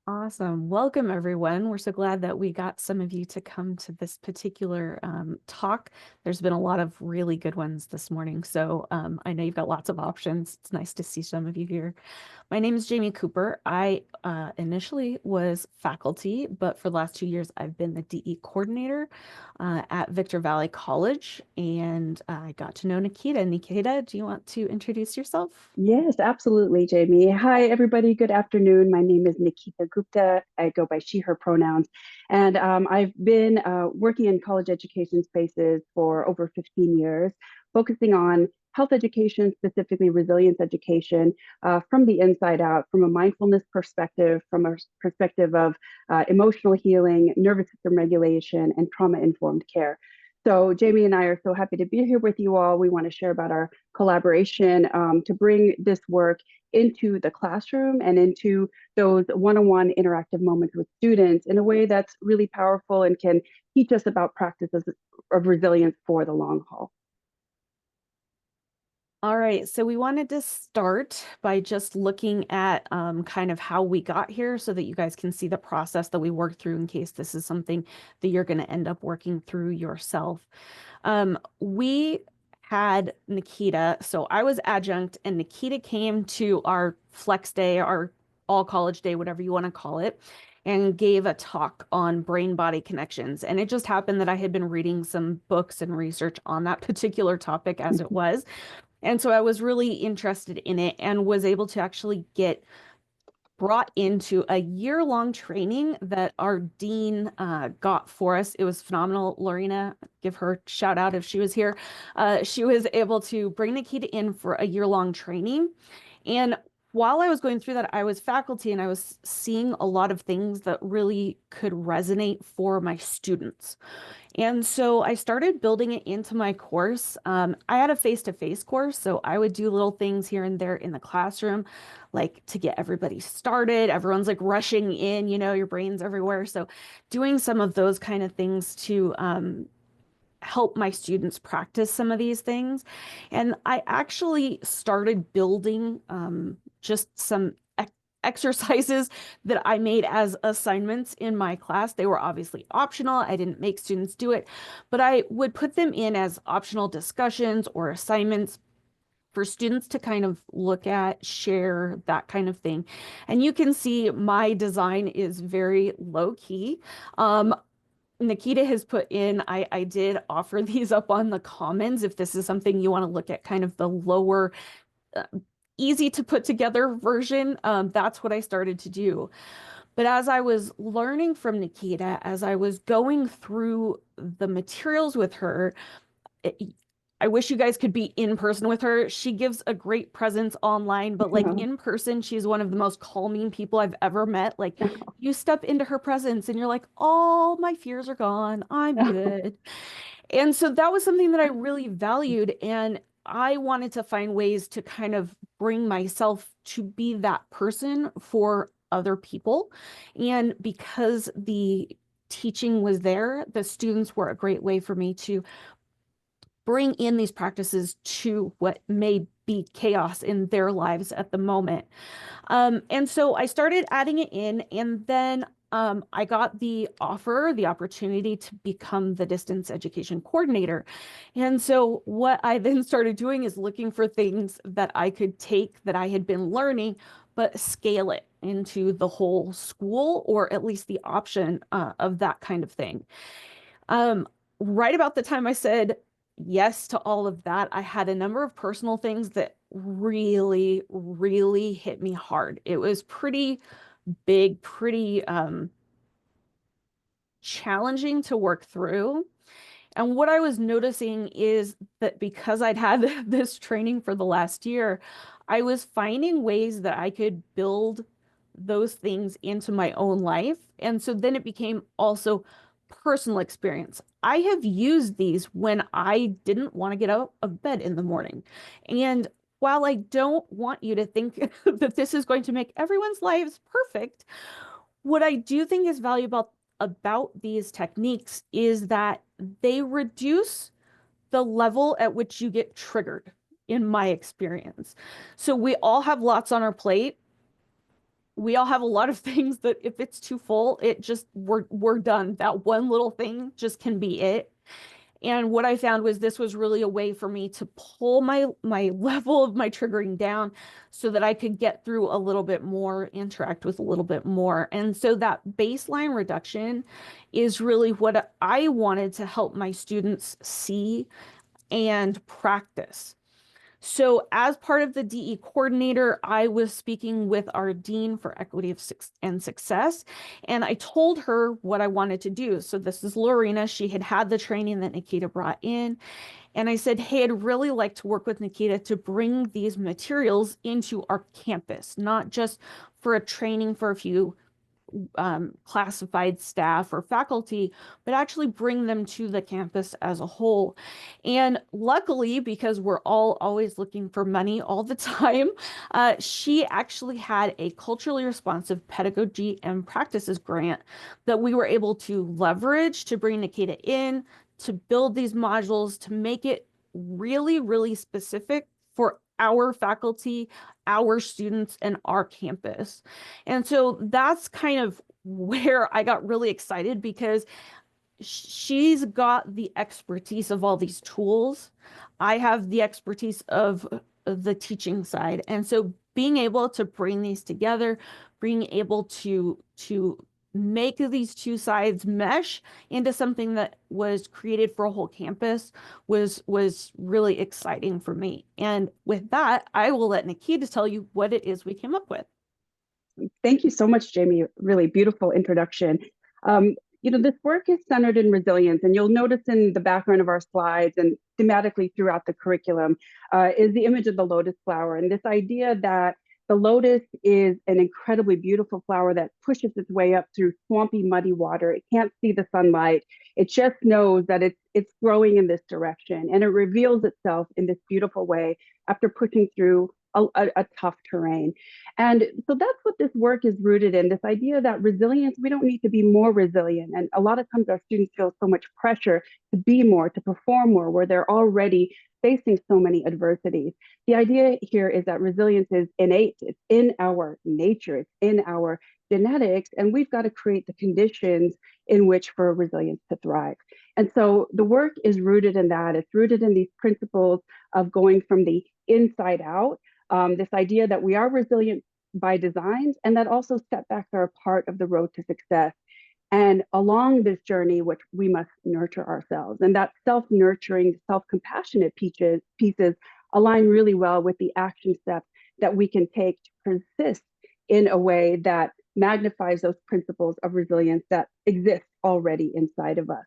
Awesome. Welcome, everyone. We're so glad that we got some of you to come to this particular talk. There's been a lot of really good ones this morning, so I know you've got lots of options. It's nice to see some of you here. My name is Jamey Cooper. I initially was faculty, but for the last 2 years, I've been the DE coordinator at Victor Valley College, and I got to know Nikita. Nikita, do you want to introduce yourself? Yes, absolutely, Jamie. Hi, everybody. Good afternoon. My name is Nikita Gupta. I go by she, her pronouns. And I've been working in college education spaces for over 15 years, focusing on health education, specifically resilience education, from the inside out, from a mindfulness perspective, from a perspective of emotional healing, nervous system regulation, and trauma informed care. So, Jamie and I are so happy to be here with you all. We want to share about our collaboration to bring this work into the classroom and into those one-on-one interactive moments with students in a way that's really powerful and can teach us about practices of resilience for the long haul. All right, so we wanted to start by just looking at kind of how we got here so that you guys can see the process that we worked through in case this is something that you're going to end up working through yourself. We had Nikita, so I was adjunct, and Nikita came to our flex day, our all college day, whatever you want to call it, and gave a talk on brain body connections. And it just happened that I had been reading some books and research on that particular topic as it was. And so I was really interested in it and was able to actually get brought into a year-long training that our dean got for us. It was phenomenal. Lorena, give her a shout out if she was here. She was able to bring Nikita in for a year-long training. And while I was going through that, I was faculty and I was seeing a lot of things that really could resonate for my students. And so I started building it into my course. I had a face-to-face course, so I would do little things here and there in the classroom, like to get everybody started. Everyone's like rushing in, your brain's everywhere. So doing some of those kind of things to help my students practice some of these things. And I actually started building just some exercises that I made as assignments in my class. They were obviously optional. I didn't make students do it, but I would put them in as optional discussions or assignments for students to kind of look at, share, that kind of thing. And you can see my design is very low key. Nikita has put in, I did offer these up on the comments if this is something you want to look at, kind of the lower, uh, easy to put together version. That's what I started to do. But as I was learning from Nikita, as I was going through the materials with her, it, I wish you guys could be in person with her. She gives a great presence online, but like in person, she's one of the most calming people I've ever met. Like you step into her presence and you're like, all my fears are gone. I'm good. And so that was something that I really valued. And I wanted to find ways to kind of bring myself to be that person for other people. And because the teaching was there, the students were a great way for me to bring in these practices to what may be chaos in their lives at the moment. And so I started adding it in, and then I got the offer, the opportunity to become the distance education coordinator. And so what I then started doing is looking for things that I could take that I had been learning, but scale it into the whole school, or at least the option of that kind of thing. Right about the time I said yes to all of that, I had a number of personal things that really, really hit me hard. It was pretty big, pretty challenging to work through. And what I was noticing is that because I'd had this training for the last year, I was finding ways that I could build those things into my own life. And so then it became also personal experience. I have used these when I didn't want to get out of bed in the morning. And while I don't want you to think that this is going to make everyone's lives perfect, what I do think is valuable about these techniques is that they reduce the level at which you get triggered, in my experience. So we all have lots on our plate. we all have a lot of things that if it's too full, it just we're done. That one little thing just can be it. And what I found was this was really a way for me to pull my level of my triggering down so that I could get through a little bit more, interact with a little bit more. And so that baseline reduction is really what I wanted to help my students see and practice. So, as part of the DE coordinator, I was speaking with our Dean for Equity and Success, and I told her what I wanted to do. So, this is Lorena. She had had the training that Nikita brought in. And I said, hey, I'd really like to work with Nikita to bring these materials into our campus, not just for a training for a few classified staff or faculty, but actually bring them to the campus as a whole. And luckily, because we're all always looking for money all the time, she actually had a culturally responsive pedagogy and practices grant that we were able to leverage to bring Nikita in, to build these modules, to make it really, really specific for our faculty, our students, and our campus. And so that's kind of where I got really excited because she's got the expertise of all these tools. I have the expertise of the teaching side. And so being able to bring these together, being able to make these two sides mesh into something that was created for a whole campus was really exciting for me. And with that, I will let Nikita tell you what it is we came up with. Thank you so much, Jamey. Really beautiful introduction. Um, this work is centered in resilience, and you'll notice in the background of our slides and thematically throughout the curriculum is the image of the lotus flower, and this idea that the lotus is an incredibly beautiful flower that pushes its way up through swampy, muddy water. It can't see the sunlight. It just knows that it's growing in this direction, and it reveals itself in this beautiful way after pushing through a tough terrain. And so that's what this work is rooted in, this idea that resilience, we don't need to be more resilient. And a lot of times our students feel so much pressure to be more, to perform more, where they're already facing so many adversities. The idea here is that resilience is innate, it's in our nature, it's in our genetics, and we've got to create the conditions in which for resilience to thrive. And so the work is rooted in that. It's rooted in these principles of going from the inside out, this idea that we are resilient by design, and that also setbacks are a part of the road to success. And along this journey, which we must nurture ourselves, and that self-nurturing, self-compassionate pieces align really well with the action steps that we can take to persist in a way that magnifies those principles of resilience that exist already inside of us.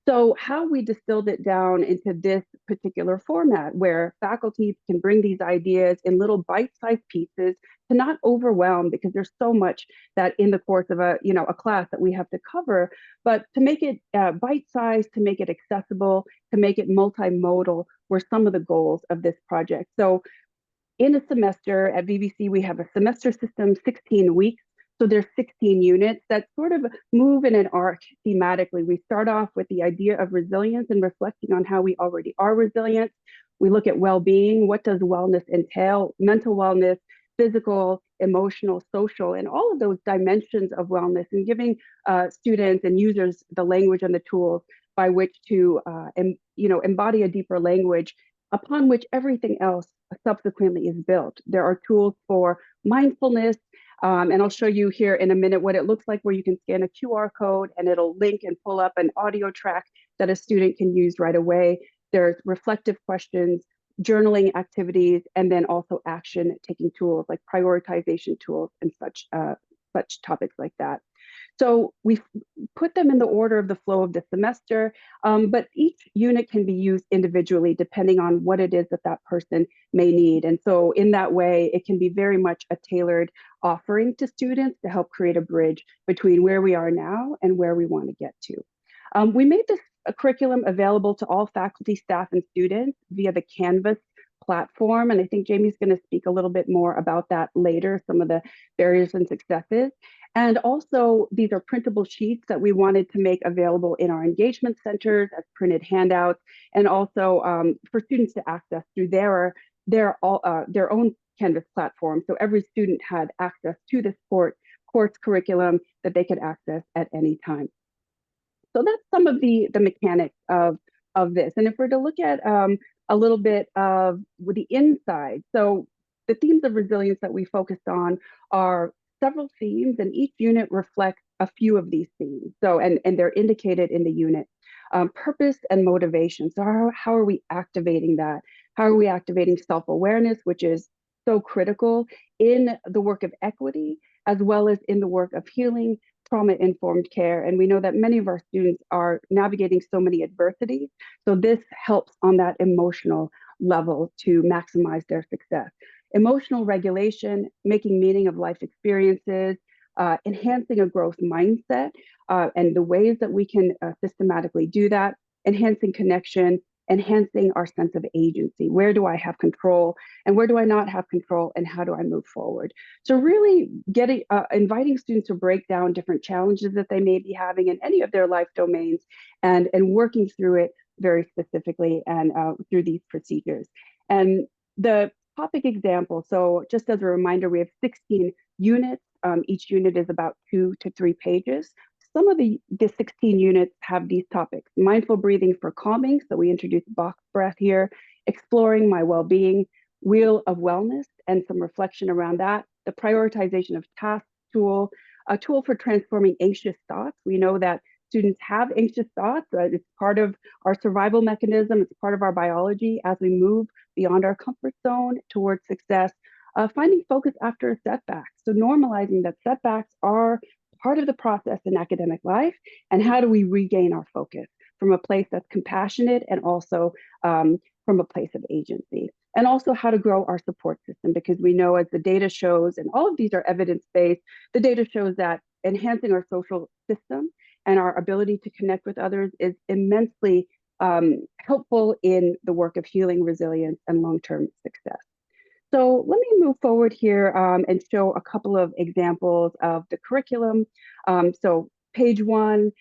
So how we distilled it down into this particular format where faculty can bring these ideas in little bite-sized pieces to not overwhelm, because there's so much that in the course of a class that we have to cover, but to make it bite-sized, to make it accessible, to make it multimodal were some of the goals of this project. So in a semester at VBC, we have a semester system, 16 weeks. So there's 16 units that sort of move in an arc thematically. We start off with the idea of resilience and reflecting on how we already are resilient. We look at well-being. What does wellness entail? Mental wellness, physical, emotional, social, and all of those dimensions of wellness, and giving students and users the language and the tools by which to embody a deeper language upon which everything else subsequently is built. There are tools for mindfulness, and I'll show you here in a minute what it looks like, where you can scan a QR code and it'll link and pull up an audio track that a student can use right away. There's reflective questions, journaling activities, and then also action taking tools like prioritization tools and such topics like that. So we put them in the order of the flow of the semester, but each unit can be used individually depending on what it is that that person may need. And so in that way, it can be very much a tailored offering to students to help create a bridge between where we are now and where we want to get to. We made this curriculum available to all faculty, staff, and students via the Canvas platform. And I think Jamey's going to speak a little bit more about that later, some of the barriers and successes. And also, these are printable sheets that we wanted to make available in our engagement centers as printed handouts, and also for students to access through their own Canvas platform. So every student had access to this course curriculum that they could access at any time. So that's some of the mechanics of this. And if we're to look at a little bit of the inside, so the themes of resilience that we focused on are several themes, and each unit reflects a few of these themes. So and they're indicated in the unit. Purpose and motivation. So how are we activating that? How are we activating self-awareness, which is so critical in the work of equity, as well as in the work of healing, trauma-informed care. And we know that many of our students are navigating so many adversities. So this helps on that emotional level to maximize their success. Emotional regulation, making meaning of life experiences, enhancing a growth mindset, and the ways that we can systematically do that, enhancing connection, enhancing our sense of agency. Where do I have control and where do I not have control, and how do I move forward? So really inviting students to break down different challenges that they may be having in any of their life domains, and working through it very specifically and through these procedures. And the topic example, so just as a reminder, we have 16 units. Each unit is about 2 to 3 pages. Some of the 16 units have these topics: mindful breathing for calming. So we introduce box breath here, exploring my well-being, wheel of wellness, and some reflection around that. The prioritization of tasks tool, a tool for transforming anxious thoughts. We know that students have anxious thoughts. It's part of our survival mechanism. It's part of our biology as we move beyond our comfort zone towards success. Finding focus after a setback. So normalizing that setbacks are part of the process in academic life, and how do we regain our focus from a place that's compassionate and also from a place of agency. And also how to grow our support system, because we know, as the data shows, and all of these are evidence-based, the data shows that enhancing our social system and our ability to connect with others is immensely helpful in the work of healing, resilience, and long-term success. So let me move forward here and show a couple of examples of the curriculum. So page 1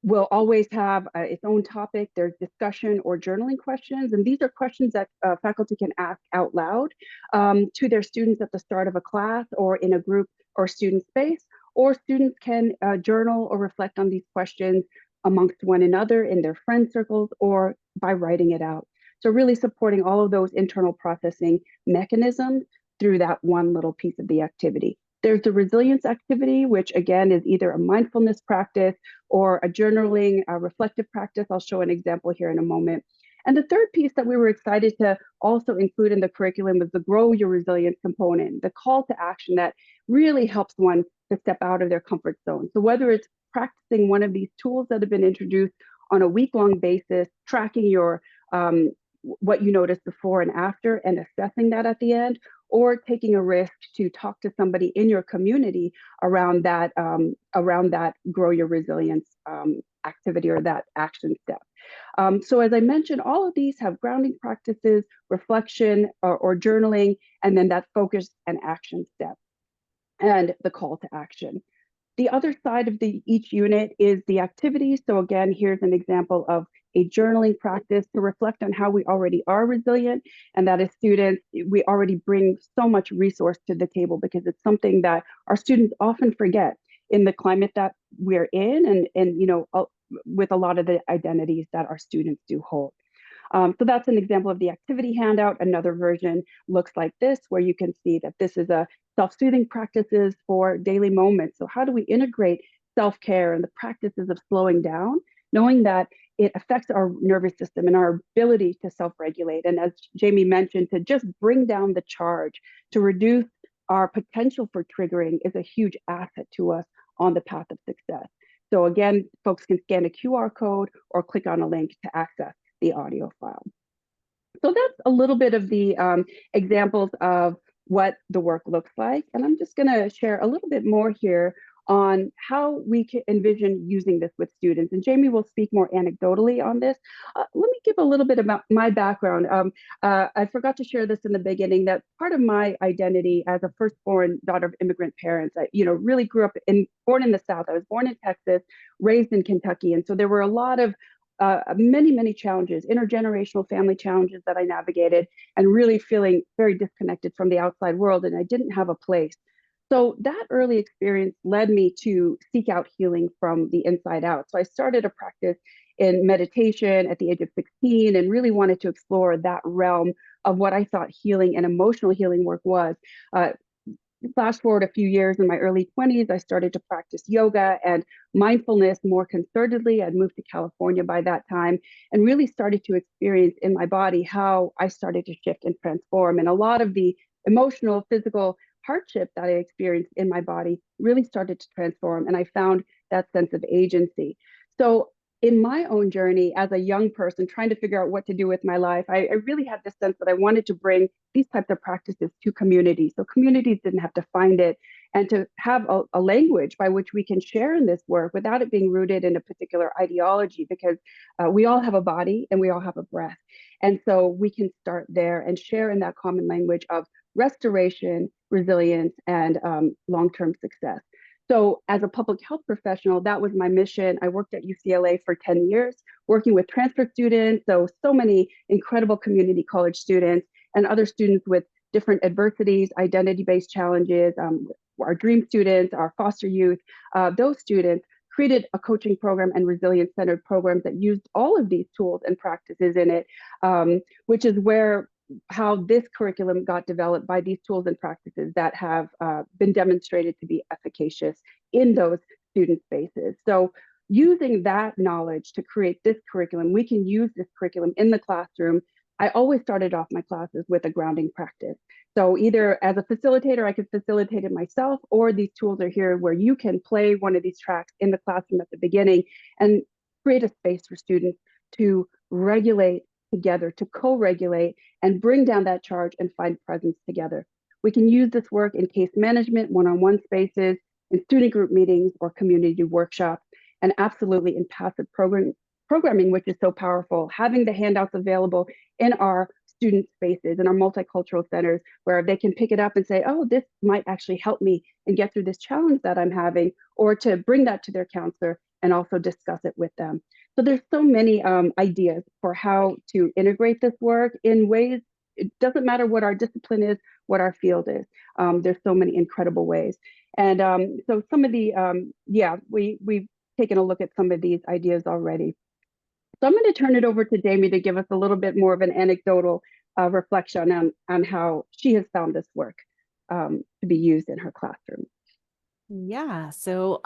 will always have its own topic. There's discussion or journaling questions, and these are questions that faculty can ask out loud to their students at the start of a class or in a group or student space, or students can journal or reflect on these questions amongst one another in their friend circles or by writing it out. So really supporting all of those internal processing mechanisms through that one little piece of the activity. There's the resilience activity, which again is either a mindfulness practice or a journaling, a reflective practice. I'll show an example here in a moment. And the third piece that we were excited to also include in the curriculum was the grow your resilience component, the call to action that really helps one to step out of their comfort zone. So whether it's practicing one of these tools that have been introduced on a week-long basis, tracking your what you noticed before and after and assessing that at the end, or taking a risk to talk to somebody in your community around that grow your resilience activity or that action step. So as I mentioned, all of these have grounding practices, reflection or journaling, and then that focus and action step and the call to action. The other side of each unit is the activities. So again, here's an example of a journaling practice to reflect on how we already are resilient, and that as students, we already bring so much resource to the table, because it's something that our students often forget in the climate that we're in, and with a lot of the identities that our students do hold. So that's an example of the activity handout. Another version looks like this, where you can see that this is a self-soothing practices for daily moments. So how do we integrate self-care and the practices of slowing down, knowing that it affects our nervous system and our ability to self-regulate? And as Jamey mentioned, to just bring down the charge, to reduce our potential for triggering is a huge asset to us on the path of success. So again, folks can scan a QR code or click on a link to access the audio file. So that's a little bit of the examples of what the work looks like. And I'm just going to share a little bit more here on how we can envision using this with students. And Jamey will speak more anecdotally on this. Let me give a little bit about my background. I forgot to share this in the beginning, that part of my identity as a firstborn daughter of immigrant parents, I really grew up born in the South. I was born in Texas, raised in Kentucky. And so there were a lot of many, many challenges, intergenerational family challenges that I navigated, and really feeling very disconnected from the outside world. And I didn't have a place. So that early experience led me to seek out healing from the inside out. So I started a practice in meditation at the age of 16 and really wanted to explore that realm of what I thought healing and emotional healing work was. Uh, Flash forward a few years in my early 20s, I started to practice yoga and mindfulness more concertedly. I'd moved to California by that time and really started to experience in my body how I started to shift and transform. And a lot of the emotional, physical hardship that I experienced in my body really started to transform. And I found that sense of agency. So in my own journey as a young person trying to figure out what to do with my life, I really had this sense that I wanted to bring these types of practices to communities. So communities didn't have to find it, and to have a language by which we can share in this work without it being rooted in a particular ideology, because we all have a body and we all have a breath. And so we can start there and share in that common language of restoration, resilience, and long-term success. So, as a public health professional, that was my mission. I worked at UCLA for 10 years, working with transfer students, so many incredible community college students and other students with different adversities, identity-based challenges, our dream students, our foster youth, those students created a coaching program and resilience-centered programs that used all of these tools and practices in it, which is where how this curriculum got developed by these tools and practices that have been demonstrated to be efficacious in those student spaces. So using that knowledge to create this curriculum, we can use this curriculum in the classroom. I always started off my classes with a grounding practice. So either as a facilitator, I could facilitate it myself, or these tools are here where you can play one of these tracks in the classroom at the beginning and create a space for students to regulate together, to co-regulate and bring down that charge and find presence together. We can use this work in case management, one-on-one spaces, in student group meetings or community workshops, and absolutely in passive programming, which is so powerful, having the handouts available in our student spaces, in our multicultural centers, where they can pick it up and say, oh, this might actually help me and get through this challenge that I'm having, or to bring that to their counselor and also discuss it with them. So there's so many ideas for how to integrate this work in ways. It doesn't matter what our discipline is, what our field is. There's so many incredible ways. And so some of the, we've taken a look at some of these ideas already. So I'm going to turn it over to Jamey to give us a little bit more of an anecdotal reflection on how she has found this work to be used in her classroom. Yeah. So,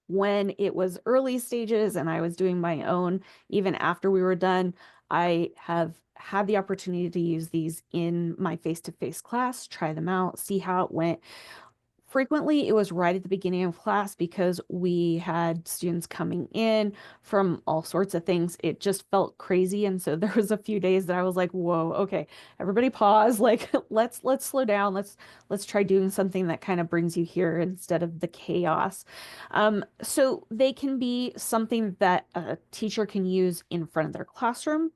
when it was early stages and I was doing my own, even after we were done, I have had the opportunity to use these in my face-to-face class, try them out, see how it went. Frequently, it was right at the beginning of class because we had students coming in from all sorts of things. It just felt crazy. And so there was a few days that I was like, whoa, okay, everybody pause. Like, let's slow down. Let's try doing something that kind of brings you here instead of the chaos. So they can be something that a teacher can use in front of their classroom.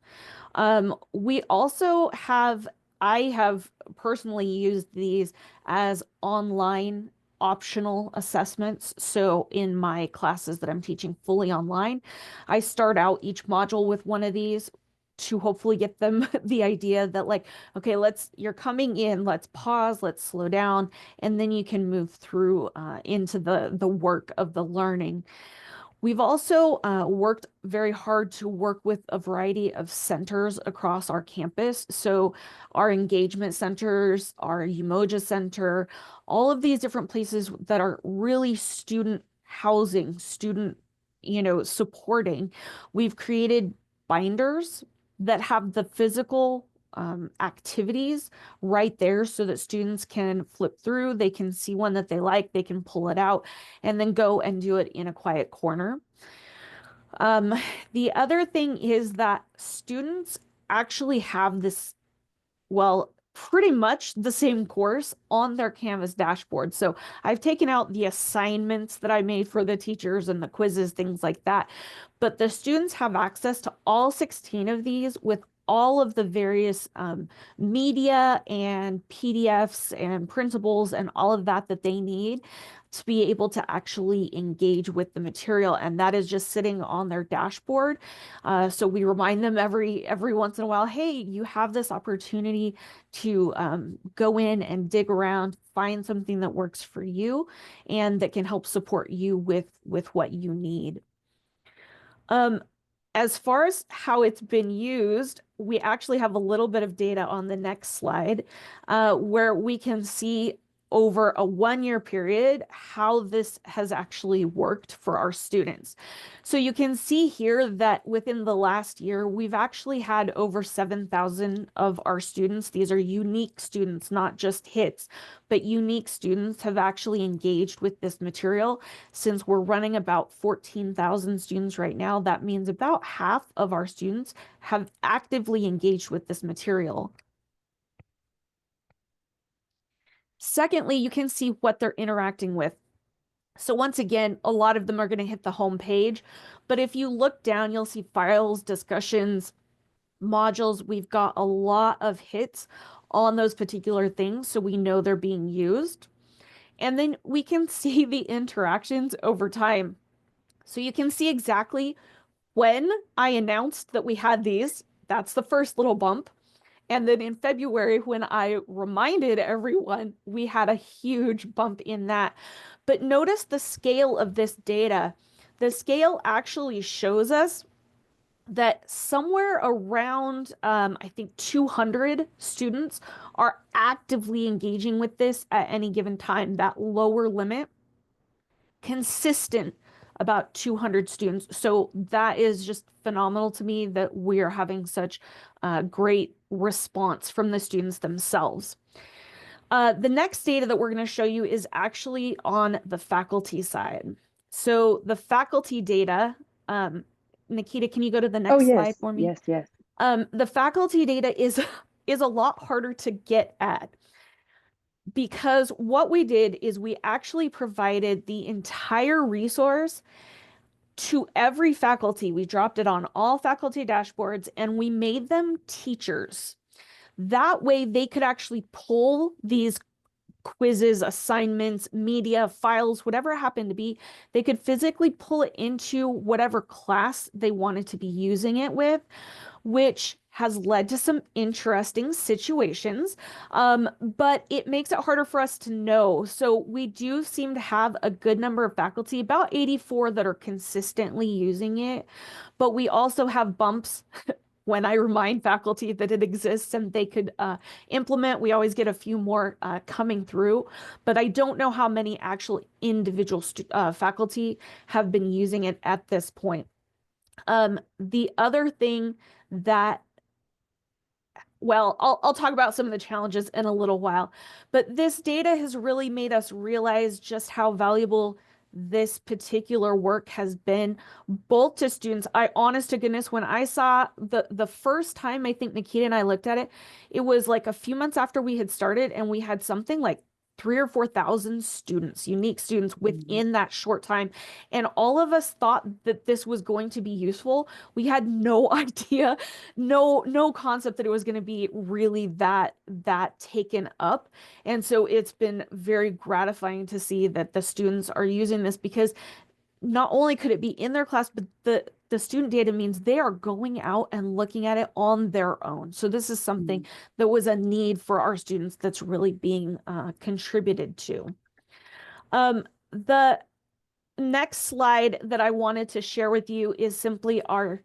We also have, I have personally used these as online optional assessments. So in my classes that I'm teaching fully online, I start out each module with one of these to hopefully get them the idea that like, okay, you're coming in, let's pause, let's slow down, and then you can move through into the work of the learning. We've also worked very hard to work with a variety of centers across our campus. So our engagement centers, our Umoja Center, all of these different places that are really student housing, student, supporting. We've created binders that have the physical activities right there so that students can flip through, they can see one that they like, they can pull it out and then go and do it in a quiet corner. Um, the other thing is that students actually have this, well, pretty much the same course on their Canvas dashboard. So I've taken out the assignments that I made for the teachers and the quizzes, things like that. But the students have access to all 16 of these with all of the various media and PDFs and printables and all of that that they need to be able to actually engage with the material. And that is just sitting on their dashboard. So we remind them every once in a while, hey, you have this opportunity to go in and dig around, find something that works for you and that can help support you with what you need. Um, as far as how it's been used, we actually have a little bit of data on the next slide, where we can see over a 1-year period how this has actually worked for our students. So you can see here that within the last year, we've actually had over 7,000 of our students. These are unique students, not just hits, but unique students have actually engaged with this material. Since we're running about 14,000 students right now, that means about half of our students have actively engaged with this material. Secondly, you can see what they're interacting with. So once again, a lot of them are going to hit the home page, but if you look down, you'll see files, discussions, modules. We've got a lot of hits on those particular things, so we know they're being used. And then we can see the interactions over time. So you can see exactly when I announced that we had these, that's the first little bump. And then in February, when I reminded everyone, we had a huge bump in that. But notice the scale of this data. The scale actually shows us that somewhere around, I think 200 students are actively engaging with this at any given time. That lower limit, consistent about 200 students. So that is just phenomenal to me that we are having such great response from the students themselves. The next data that we're going to show you is actually on the faculty side. So the faculty data, Nikita, can you go to the Oh, next slide yes, for me? yes, yes. The faculty data is a lot harder to get at because what we did is we actually provided the entire resource to every faculty. We dropped it on all faculty dashboards and we made them teachers. That way they could actually pull these quizzes, assignments, media, files, whatever it happened to be, they could physically pull it into whatever class they wanted to be using it with, which has led to some interesting situations. But it makes it harder for us to know. So we do seem to have a good number of faculty, about 84 that are consistently using it. But we also have bumps when I remind faculty that it exists and they could implement. We always get a few more coming through, but I don't know how many actual individual faculty have been using it at this point. The other thing that, well, I'll talk about some of the challenges in a little while, but this data has really made us realize just how valuable this particular work has been both to students. I honest to goodness, when I saw the first time I think Nikita and I looked at it, it was like a few months after we had started and we had something like 3 or 4,000 students, unique students within that short time. And all of us thought that this was going to be useful. We had no idea, no concept that it was going to be really that taken up. And so it's been very gratifying to see that the students are using this because not only could it be in their class, but the student data means they are going out and looking at it on their own. So this is something that was a need for our students that's really being contributed to. The next slide that I wanted to share with you is simply our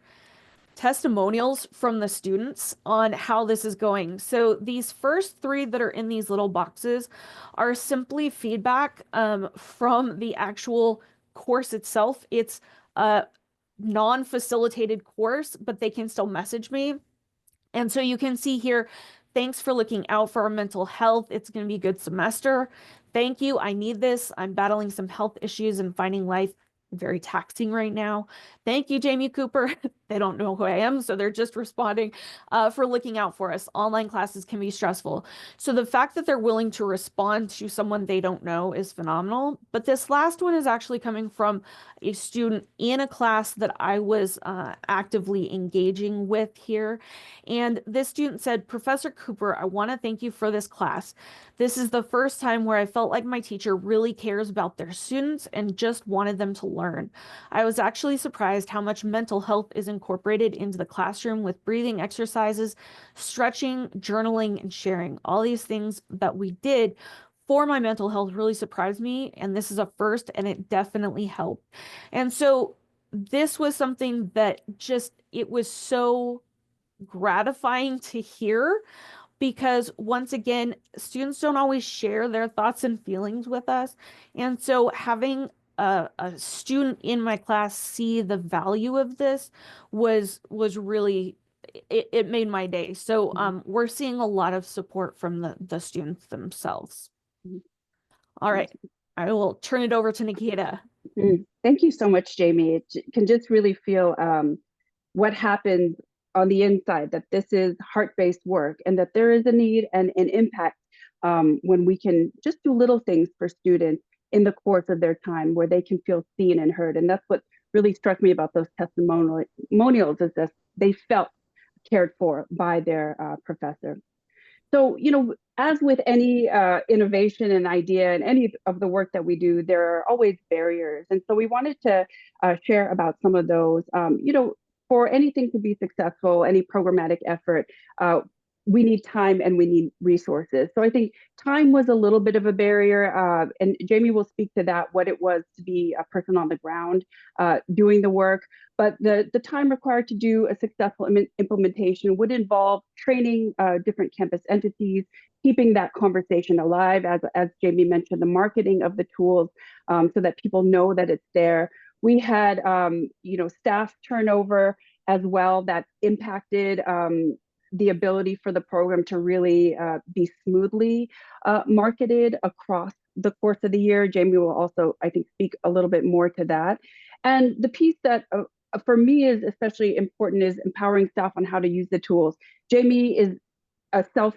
testimonials from the students on how this is going. So these first 3 that are in these little boxes are simply feedback from the actual course itself. It's a non-facilitated course, but they can still message me. And so you can see here, thanks for looking out for our mental health. It's going to be a good semester. Thank you. I need this. I'm battling some health issues and finding life very taxing right now. Thank you, Jamey Cooper. they don't know who I am, so they're just responding for looking out for us. Online classes can be stressful. So the fact that they're willing to respond to someone they don't know is phenomenal. But this last one is actually coming from a student in a class that I was actively engaging with here. And this student said, Professor Cooper, I want to thank you for this class. This is the first time where I felt like my teacher really cares about their students and just wanted them to learn. I was actually surprised how much mental health is incorporated into the classroom with breathing exercises, stretching, journaling, and sharing. All these things that we did for my mental health really surprised me. And this is a first, and it definitely helped. And so this was something that just, it was so gratifying to hear because once again, students don't always share their thoughts and feelings with us. And so having a student in my class see the value of this was really it made my day. So Mhm. we're seeing a lot of support from the students themselves. Mhm. All right, Yes. I will turn it over to Nikita. Thank you so much, Jamey. Can just really feel what happens on the inside, that this is heart-based work and that there is a need and an impact when we can just do little things for students in the course of their time where they can feel seen and heard. And that's what really struck me about those testimonials is that they felt cared for by their professor. So, as with any innovation and idea and any of the work that we do, there are always barriers. And so we wanted to share about some of those. For anything to be successful, any programmatic effort, we need time and we need resources. So I think time was a little bit of a barrier. And Jamey will speak to that, what it was to be a person on the ground doing the work. But the time required to do a successful implementation would involve training different campus entities, keeping that conversation alive, as Jamey mentioned, the marketing of the tools so that people know that it's there. We had, staff turnover as well that impacted the ability for the program to really be smoothly marketed across the course of the year. Jamey will also, I think, speak a little bit more to that. And the piece that for me is especially important is empowering staff on how to use the tools. Jamey is a self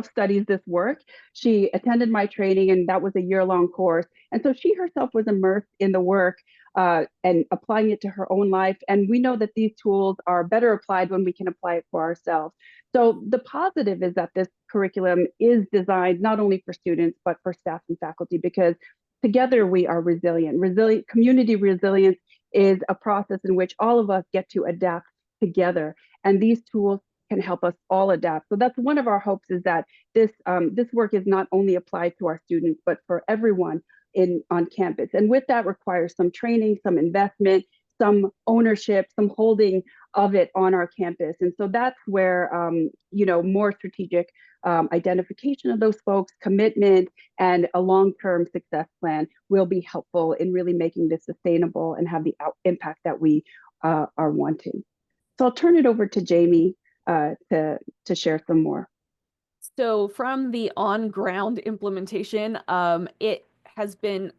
studies this work. She attended my training, and that was a year-long course. And so she herself was immersed in the work and applying it to her own life. And we know that these tools are better applied when we can apply it for ourselves. So the positive is that this curriculum is designed not only for students but for staff and faculty, because together we are resilient. Resilient community resilience is a process in which all of us get to adapt together, and these tools can help us all adapt. So that's one of our hopes, is that this work is not only applied to our students, but for everyone on campus. And with that requires some training, some investment, some ownership, some holding of it on our campus. And so that's where more strategic identification of those folks, commitment, and a long-term success plan will be helpful in really making this sustainable and have the impact that we are wanting. So I'll turn it over to Jamey to share some more. So from the on-ground implementation, it has been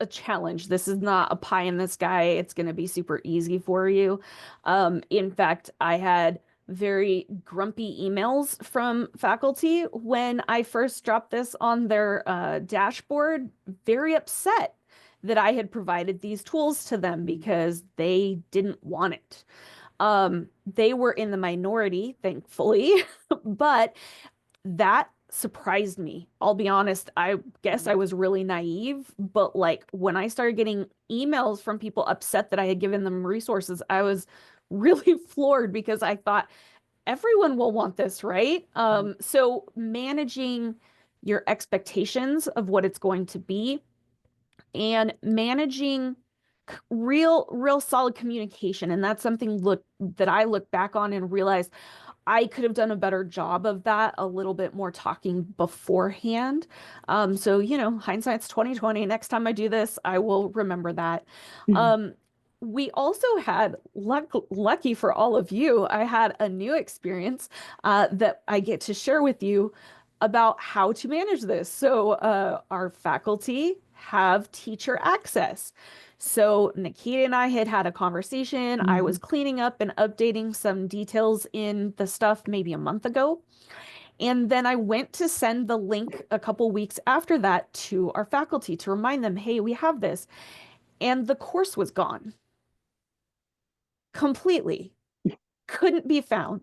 a challenge. This is not a pie in the sky. It's going to be super easy for you. In fact, I had very grumpy emails from faculty when I first dropped this on their dashboard, very upset that I had provided these tools to them because they didn't want it. They were in the minority, thankfully, but that surprised me. I'll be honest, I guess I was really naive, but like when I started getting emails from people upset that I had given them resources, I was really floored because I thought everyone will want this, right? So managing your expectations of what it's going to be and managing real solid communication. And that's something that I look back on and realize I could have done a better job of that, a little bit more talking beforehand. So, hindsight's 2020. Next time I do this, I will remember that. Um, we also had lucky for all of you, I had a new experience that I get to share with you about how to manage this. So, our faculty have teacher access. So Nikita and I had a conversation. I Mhm. was cleaning up and updating some details in the stuff maybe a month ago. And then I went to send the link a couple weeks after that to our faculty to remind them, hey, we have this. And the course was gone completely, couldn't be found.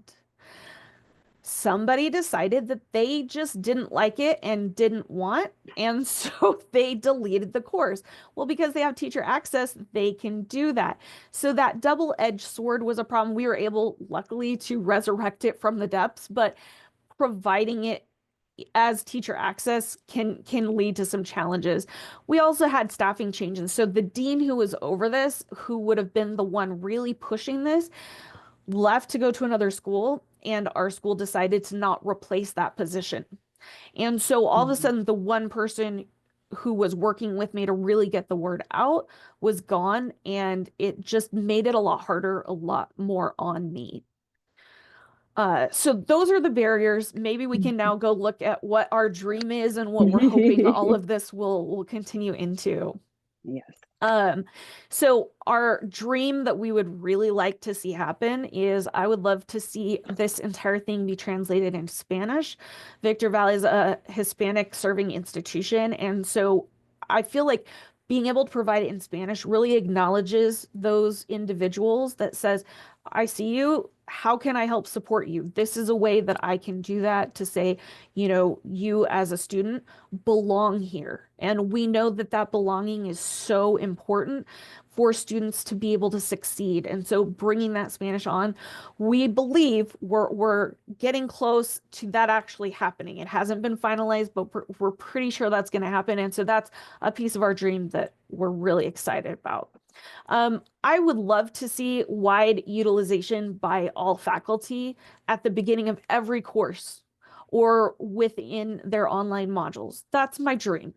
Somebody decided that they just didn't like it and didn't want, and so they deleted the course. Well, because they have teacher access, they can do that. So that double-edged sword was a problem. We were able, luckily, to resurrect it from the depths, but providing it as teacher access can lead to some challenges. We also had staffing changes. So the dean who was over this, who would have been the one really pushing this, left to go to another school, and our school decided to not replace that position. And so all of a Mhm. sudden, the one person who was working with me to really get the word out was gone, and it just made it a lot harder, a lot more on me. So those are the barriers. Maybe we can now go look at what our dream is and what we're hoping all of this will continue into. Yes. Um, so our dream that we would really like to see happen is I would love to see this entire thing be translated into Spanish. Victor Valley is a Hispanic-serving institution, and so I feel like being able to provide it in Spanish really acknowledges those individuals that says, I see you. How can I help support you? This is a way that I can do that to say, you as a student belong here. And we know that that belonging is so important for students to be able to succeed. And so bringing that Spanish on, we believe we're getting close to that actually happening. It hasn't been finalized, but we're pretty sure that's going to happen. And so that's a piece of our dream that we're really excited about. I would love to see wide utilization by all faculty at the beginning of every course or within their online modules. That's my dream.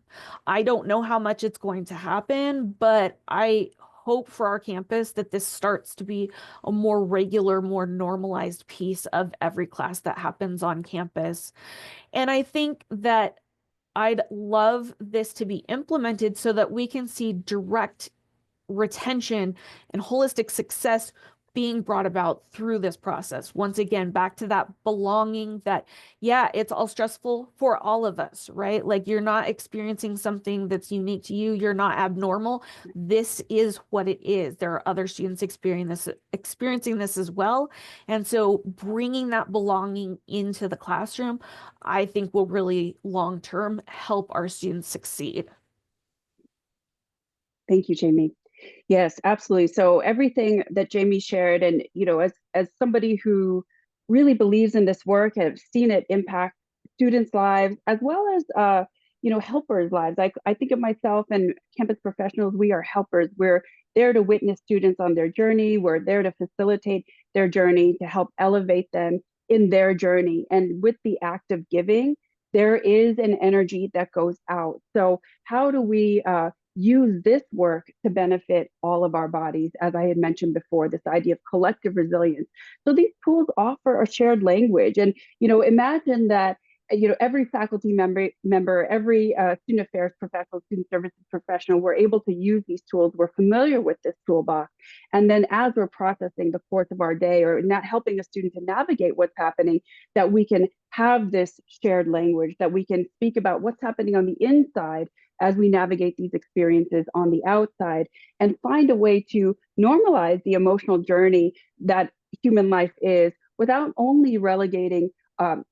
I don't know how much it's going to happen, but I hope for our campus that this starts to be a more regular, more normalized piece of every class that happens on campus. And I think that I'd love this to be implemented so that we can see direct retention and holistic success being brought about through this process. Once again, back to that belonging that, yeah, it's all stressful for all of us, right? Like you're not experiencing something that's unique to you. You're not abnormal. This is what it is. There are other students experiencing this as well. And so bringing that belonging into the classroom, I think will really long term help our students succeed. Thank you, Jamey. Yes, absolutely. So everything that Jamey shared, and as somebody who really believes in this work and have seen it impact students' lives as well as helpers' lives. I think of myself and campus professionals. We are helpers. We're there to witness students on their journey. We're there to facilitate their journey, to help elevate them in their journey. And with the act of giving, there is an energy that goes out. So how do we use this work to benefit all of our bodies, as I had mentioned before, this idea of collective resilience. So these tools offer a shared language. And, imagine that, every faculty member, every student affairs professional, student services professional, we're able to use these tools. We're familiar with this toolbox. And then as we're processing the course of our day or not helping a student to navigate what's happening, that we can have this shared language, that we can speak about what's happening on the inside as we navigate these experiences on the outside and find a way to normalize the emotional journey that human life is without only relegating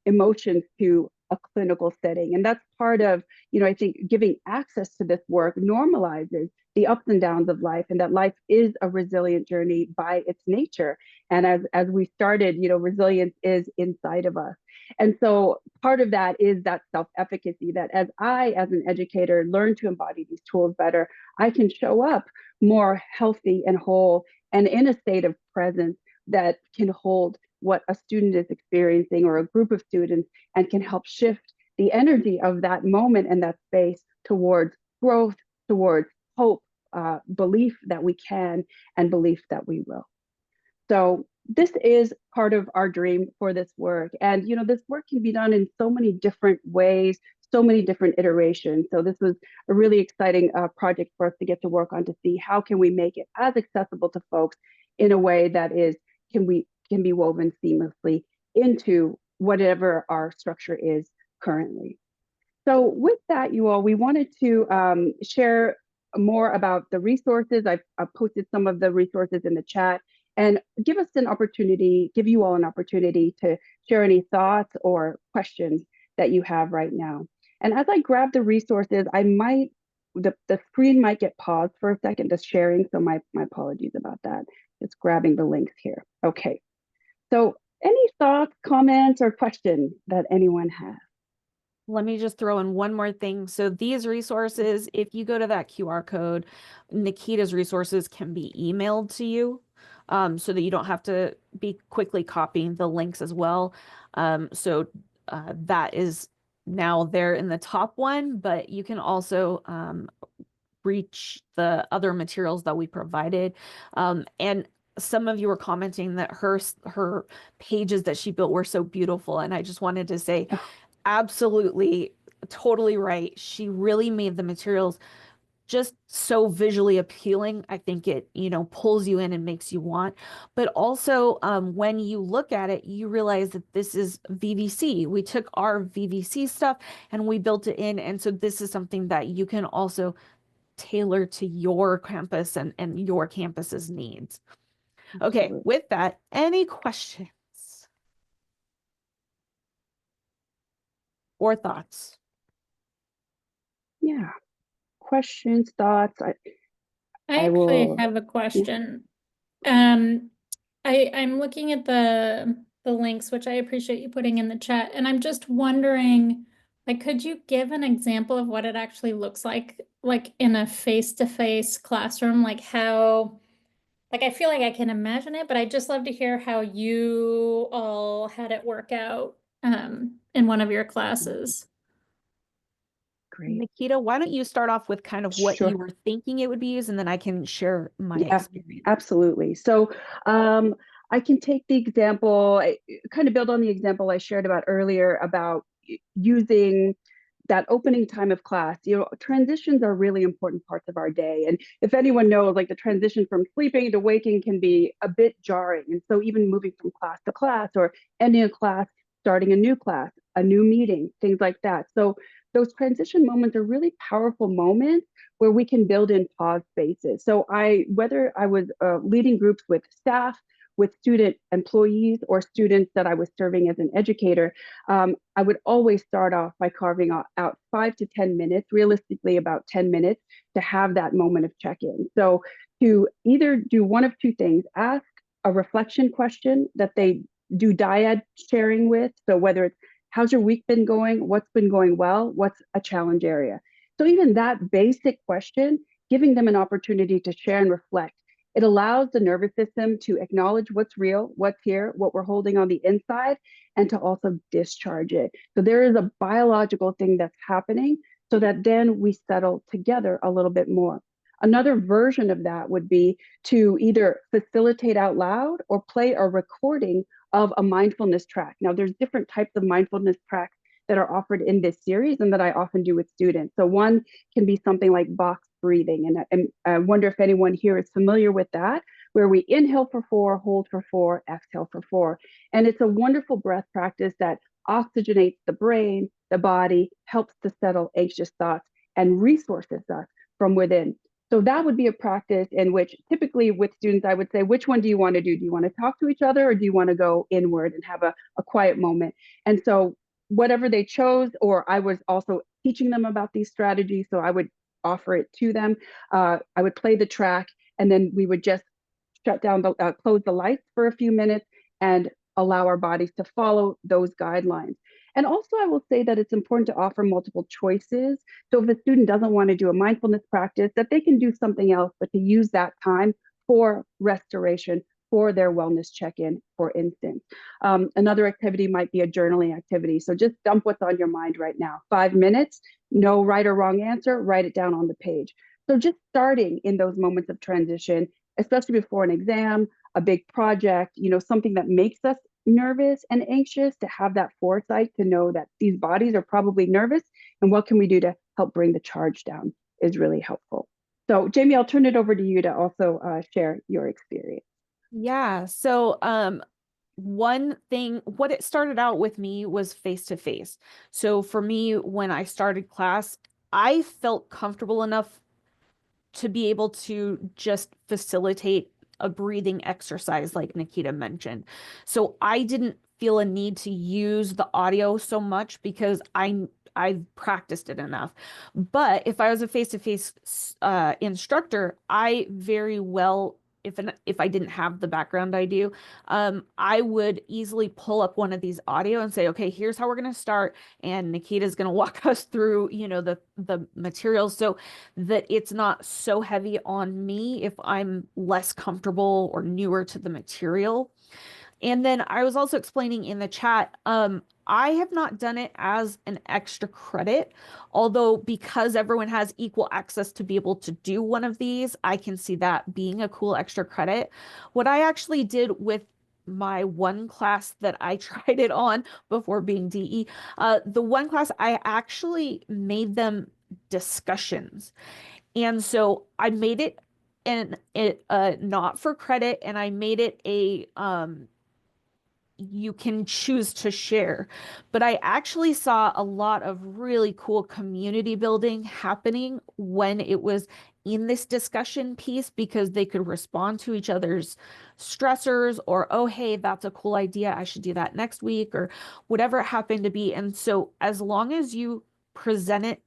emotions to a clinical setting. And that's part of, I think giving access to this work normalizes the ups and downs of life, and that life is a resilient journey by its nature. And as we started, resilience is inside of us. And so part of that is that self-efficacy, that as an educator, learn to embody these tools better, I can show up more healthy and whole and in a state of presence that can hold what a student is experiencing or a group of students and can help shift the energy of that moment and that space towards growth, towards hope, belief that we can, and belief that we will. So this is part of our dream for this work. And, this work can be done in so many different ways, so many different iterations. So this was a really exciting project for us to get to work on to see how can we make it as accessible to folks in a way that can be woven seamlessly into whatever our structure is currently. So with that, you all, we wanted to share more about the resources. I've posted some of the resources in the chat and give you all an opportunity to share any thoughts or questions that you have right now. And as I grab the resources, the screen might get paused for a second, just sharing. So my apologies about that. Just grabbing the links here. Okay. So any thoughts, comments, or questions that anyone has? Let me just throw in one more thing. So these resources, if you go to that QR code, Nikita's resources can be emailed to you, so that you don't have to be quickly copying the links as well. That is now there in the top one, but you can also reach the other materials that we provided. And some of you were commenting that her pages that she built were so beautiful. And I just wanted to say, absolutely, totally right. She really made the materials just so visually appealing. I think it, pulls you in and makes you want. But also, when you look at it, you realize that this is VVC. We took our VVC stuff and we built it in. And so this is something that you can also tailor to your campus and your campus's needs. Okay, Absolutely. with that, any questions or thoughts? Yeah. Questions, thoughts. I I actually will. have a Yeah. question. I'm looking at the links, which I appreciate you putting in the chat, and I'm just wondering, like, could you give an example of what it actually looks like in a face-to-face classroom? Like how, like I feel like I can imagine it, but I'd just love to hear how you all had it work out in one of your classes. Great. Nikita, why don't you start off with kind of what you Sure. were thinking it would be used, and then I can share my Yeah, experience. absolutely. So I can take the example, kind of build on the example I shared about earlier about using that opening time of class. Transitions are really important parts of our day. And if anyone knows, like the transition from sleeping to waking can be a bit jarring. And so even moving from class to class or ending a class, starting a new class, a new meeting, things like that. So those transition moments are really powerful moments where we can build in pause spaces. So whether I was leading groups with staff, with student employees, or students that I was serving as an educator, I would always start off by carving out 5 to 10 minutes, realistically about 10 minutes, to have that moment of check-in. So to either do one of two things: ask a reflection question that they do dyad sharing with. So whether it's how's your week been going, what's been going well, what's a challenge area. So even that basic question, giving them an opportunity to share and reflect, it allows the nervous system to acknowledge what's real, what's here, what we're holding on the inside, and to also discharge it. So there is a biological thing that's happening so that then we settle together a little bit more. Another version of that would be to either facilitate out loud or play a recording of a mindfulness track. Now, there's different types of mindfulness tracks that are offered in this series and that I often do with students. So one can be something like box breathing. And I wonder if anyone here is familiar with that, where we inhale for 4, hold for 4, exhale for 4. And it's a wonderful breath practice that oxygenates the brain, the body, helps to settle anxious thoughts, and resources us from within. So that would be a practice in which typically with students, I would say, which one do you want to do? Do you want to talk to each other, or do you want to go inward and have a quiet moment? And so whatever they chose, or I was also teaching them about these strategies, so I would offer it to them. I would play the track, and then we would just close the lights for a few minutes and allow our bodies to follow those guidelines. And also, I will say that it's important to offer multiple choices. So if a student doesn't want to do a mindfulness practice, that they can do something else, but to use that time for restoration, for their wellness check-in, for instance. Another activity might be a journaling activity. So just dump what's on your mind right now. 5 minutes, no right or wrong answer, write it down on the page. So just starting in those moments of transition, especially before an exam, a big project, something that makes us nervous and anxious, to have that foresight to know that these bodies are probably nervous and what can we do to help bring the charge down is really helpful. So Jamey, I'll turn it over to you to also share your experience. Yeah. So, one thing, what it started out with me was face to face. So for me, when I started class, I felt comfortable enough to be able to just facilitate a breathing exercise like Nikita mentioned. So I didn't feel a need to use the audio so much because I've practiced it enough. But if I was a face-to-face instructor, I very well, if I didn't have the background I do, I would easily pull up one of these audio and say, okay, here's how we're going to start, and Nikita's going to walk us through, the materials so that it's not so heavy on me if I'm less comfortable or newer to the material. And then I was also explaining in the chat, I have not done it as an extra credit, although because everyone has equal access to be able to do one of these, I can see that being a cool extra credit. What I actually did with my one class that I tried it on before being DE, the one class I actually made them discussions. And so I made it and it not for credit, and I made it a you can choose to share. But I actually saw a lot of really cool community building happening when it was in this discussion piece, because they could respond to each other's stressors, or, oh, hey, that's a cool idea, I should do that next week, or whatever it happened to be. And so as long as you present it,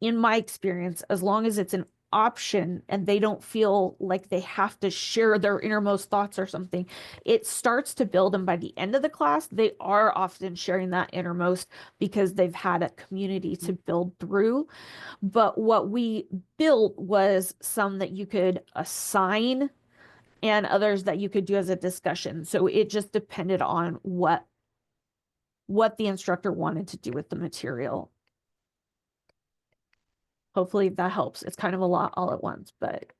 in my experience, as long as it's an option and they don't feel like they have to share their innermost thoughts or something, it starts to build. And by the end of the class, they are often sharing that innermost because they've had a community to build through. But what we built was some that you could assign and others that you could do as a discussion. So it just depended on what the instructor wanted to do with the material. Hopefully that helps. It's kind of a lot all at once, but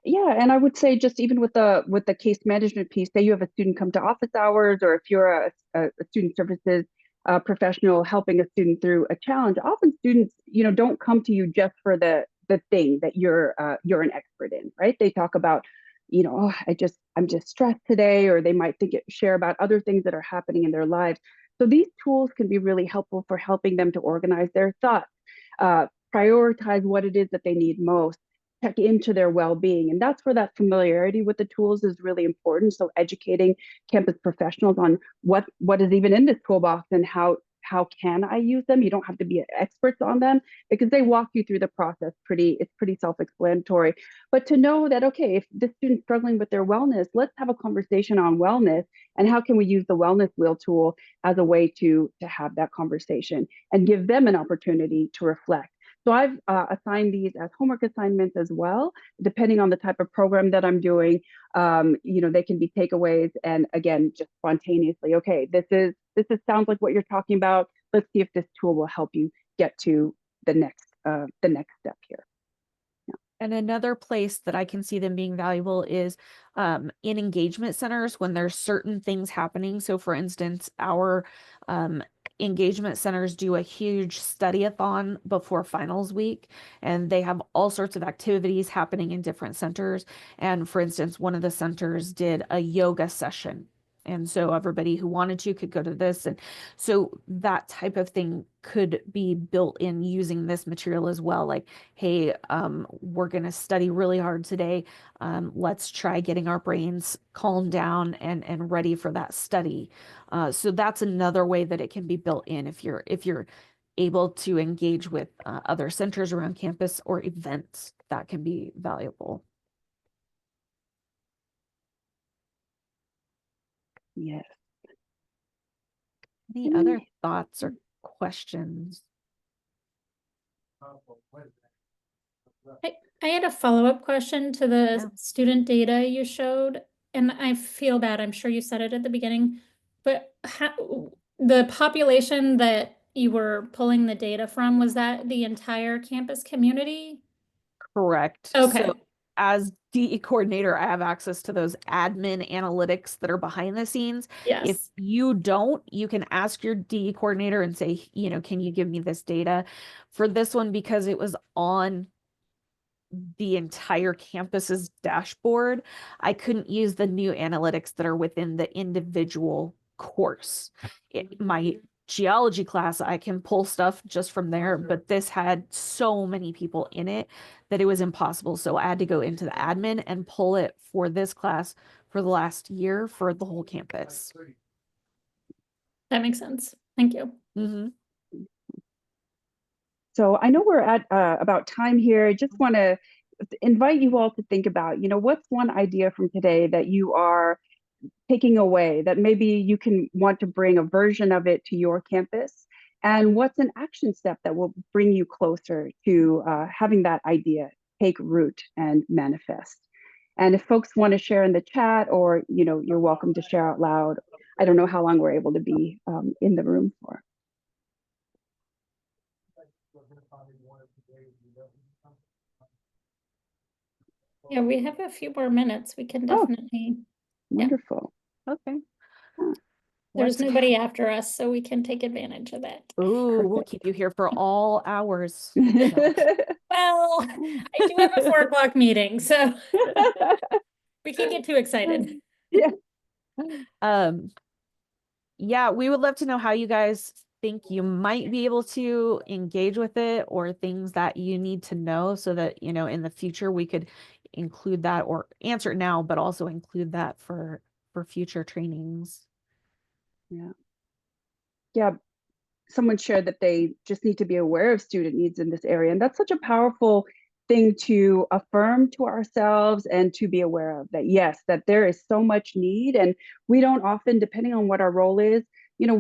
Yeah, and I would say just even with the case management piece, say you have a student come to office hours, or if you're a student services professional helping a student through a challenge, often students, don't come to you just for the thing that you're an expert in, right? They talk about, oh, I'm just stressed today, or they might share about other things that are happening in their lives. So these tools can be really helpful for helping them to organize their thoughts, uh, prioritize what it is that they need most, check into their well-being. And that's where that familiarity with the tools is really important. So educating campus professionals on what is even in this toolbox and how can I use them. You don't have to be experts on them because they walk you through the process. It's pretty self-explanatory. But to know that, okay, if this student's struggling with their wellness, let's have a conversation on wellness and how can we use the wellness wheel tool as a way to have that conversation and give them an opportunity to reflect. So I've assigned these as homework assignments as well, depending on the type of program that I'm doing. They can be takeaways, and again, just spontaneously. Okay, this sounds like what you're talking about. Let's see if this tool will help you get to the next step here. And another place that I can see them being valuable is in engagement centers when there's certain things happening. So for instance, our engagement centers do a huge study-a-thon before finals week, and they have all sorts of activities happening in different centers. And for instance, one of the centers did a yoga session. And so everybody who wanted to could go to this. And so that type of thing could be built in using this material as well. Like, hey, we're going to study really hard today. Let's try getting our brains calmed down and ready for that study. So that's another way that it can be built in if you're able to engage with other centers around campus or events that can be valuable. Yes. Any other thoughts or questions? I had a follow-up question to the student data you showed, and I feel bad, I'm sure you said it at the beginning, but the population that you were pulling the data from, was that the entire campus community? Correct. Okay. So as DE coordinator, I have access to those admin analytics that are behind the scenes. If Yes. you don't, you can ask your DE coordinator and say, can you give me this data? For this one, because it was on the entire campus's dashboard, I couldn't use the new analytics that are within the individual course. My geology class, I can pull stuff just from there, but this had so many people in it that it was impossible. So I had to go into the admin and pull it for this class for the last year for the whole campus. That makes sense. Thank you. Mm-hmm. So I know we're at about time here. I just want to invite you all to think about, what's one idea from today that you are taking away that maybe you can want to bring a version of it to your campus? And what's an action step that will bring you closer to having that idea take root and manifest? And if folks want to share in the chat, or you're welcome to share out loud. I don't know how long we're able to be in the room for. Yeah, we have a few more minutes. We can definitely. Wonderful. Yeah. Okay. There's nobody after us, so we can take advantage of that. Ooh, we'll keep you here for all hours. Well, I do have a 4 o'clock meeting, so we can't get too excited. Yeah. Yeah, we would love to know how you guys think you might be able to engage with it, or things that you need to know so that, in the future we could include that, or answer it now, but also include that for future trainings. Yeah. Yeah. Someone shared that they just need to be aware of student needs in this area. And that's such a powerful thing to affirm to ourselves and to be aware of, that yes, that there is so much need, and we don't often, depending on what our role is,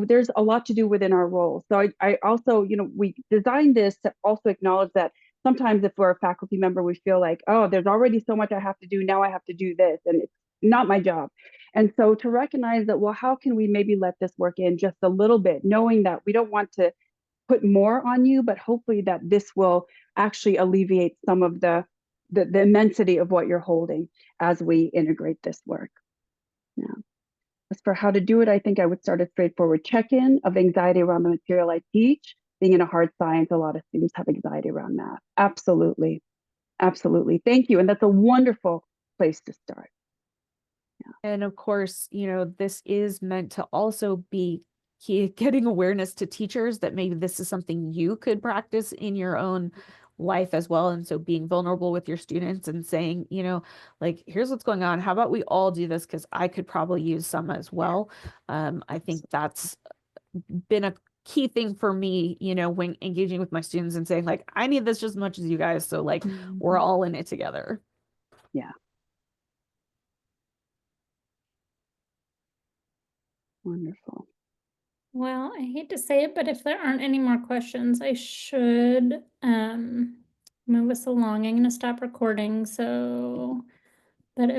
there's a lot to do within our role. So I also, we designed this to also acknowledge that sometimes if we're a faculty member, we feel like, oh, there's already so much I have to do. Now I have to do this, and it's not my job. And so to recognize that, well, how can we maybe let this work in just a little bit, knowing that we don't want to put more on you, but hopefully that this will actually alleviate some of the immensity of what you're holding as we integrate this work. Yeah. As for how to do it, I think I would start a straightforward check-in of anxiety around the material I teach. Being in a hard science, a lot of students have anxiety around math. Absolutely. Absolutely. Thank you. And that's a wonderful place to start. Yeah. And of course, this is meant to also be getting awareness to teachers that maybe this is something you could practice in your own life as well. And so being vulnerable with your students and saying, like, here's what's going on. How about we all do this? Because I could probably use some as well. I think that's been a key thing for me, when engaging with my students and saying, like, I need this just as much as you guys. So like, we're all in it together. Yeah. Wonderful. Well, I hate to say it, but if there aren't any more questions, I should move us along. I'm going to stop recording so that if